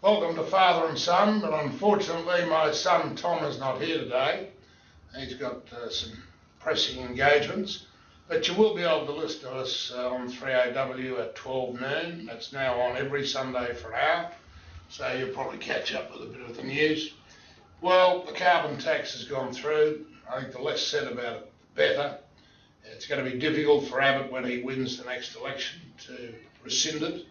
Welcome to Father and Son, but unfortunately my son Tom is not here today. He's got some pressing engagements, but you will be able to listen to us on 3AW at 12 noon. That's now on every Sunday for an hour, so you'll probably catch up with a bit of the news. Well, the carbon tax has gone through. I think the less said about it, the better. It's going to be difficult for Abbott when he wins the next election to rescind it.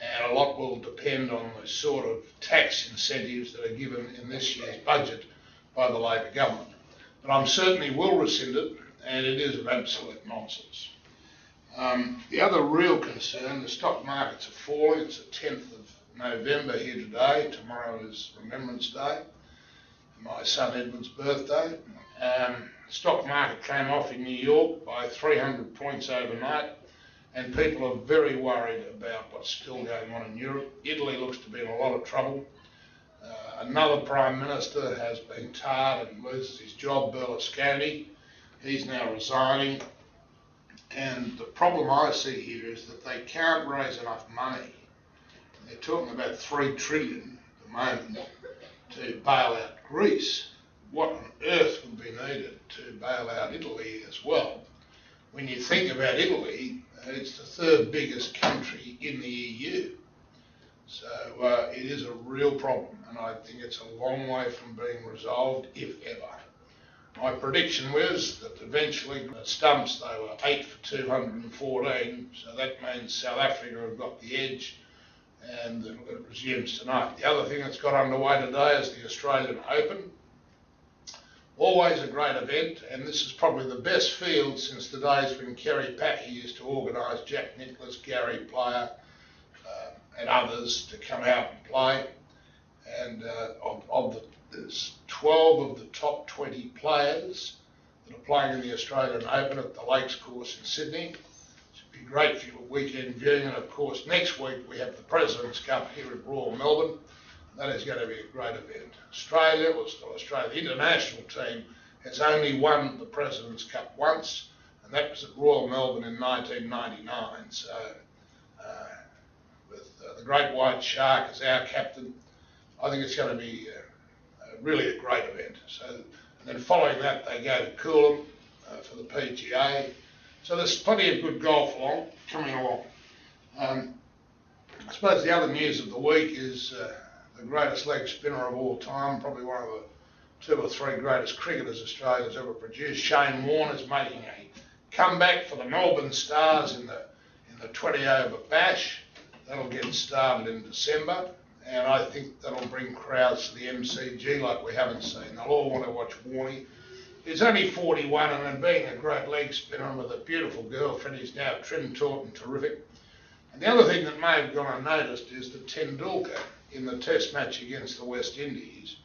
And a lot will depend on the sort of tax incentives that are given in this year's budget by the Labor government. But I'm certainly will rescind it, and it is of absolute nonsense. The other real concern, the stock markets are falling. It's the 10th of November here today. Tomorrow is Remembrance Day, my son Edward's birthday. The stock market came off in New York by 300 points overnight. And people are very worried about what's still going on in Europe. Italy looks to be in a lot of trouble. Another Prime Minister has been tarred and loses his job, Berlusconi. He's now resigning. And the problem I see here is that they can't raise enough money. They're talking about $3 trillion at the moment to bail out Greece. What on earth would be needed to bail out Italy as well? When you think about Italy, it's the third biggest country in the EU. So it is a real problem, and I think it's a long way from being resolved, if ever. My prediction was that eventually at stumps they were 8 for 214, so that means South Africa have got the edge, and it resumes tonight. The other thing that's got underway today is the Australian Open. Always a great event, and this is probably the best field since the days when Kerry Packer used to organise Jack Nicklaus, Gary Player and others to come out and play. And there's 12 of the top 20 players that are playing in the Australian Open at the Lakes Course in Sydney. It should be great for your weekend viewing, and of course next week we have the President's Cup here at Royal Melbourne. That is going to be a great event. Australia, the international team, has only won the President's Cup once, and that was at Royal Melbourne in 1999. So, with the Great White Shark as our captain, I think it's going to be really a great event. So, and then following that, they go to Coolum for the PGA. So there's plenty of good golf coming along. I suppose the other news of the week is the greatest leg spinner of all time, probably one of the 2 or 3 greatest cricketers Australia's ever produced. Shane Warne is making a comeback for the Melbourne Stars in the 20-over bash. That'll get started in December, and I think that'll bring crowds to the MCG like we haven't seen. They'll all want to watch Warney. He's only 41, and being a great leg spinner with a beautiful girlfriend, he's now trim, taut and terrific. And the other thing that may have gone unnoticed is that Tendulkar, in the test match against the West Indies,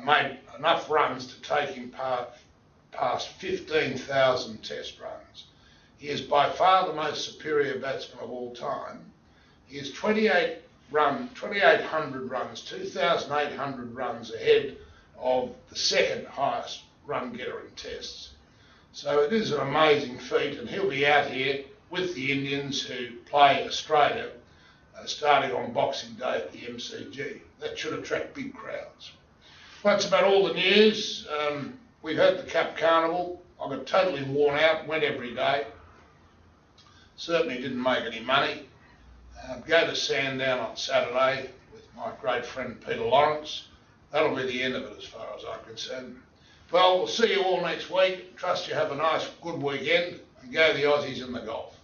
made enough runs to take him past 15,000 test runs. He is by far the most superior batsman of all time. He is 2,800 runs, 2,800 runs ahead of the second highest run getter in tests. So it is an amazing feat, and he'll be out here with the Indians who play Australia starting on Boxing Day at the MCG. That should attract big crowds. That's about all the news. We've had the Cup Carnival. I got totally worn out, went every day. Certainly didn't make any money. Go to Sandown on Saturday with my great friend Peter Lawrence. That'll be the end of it as far as I'm concerned. Well, we'll see you all next week. Trust you have a nice, good weekend, and go the Aussies in the golf.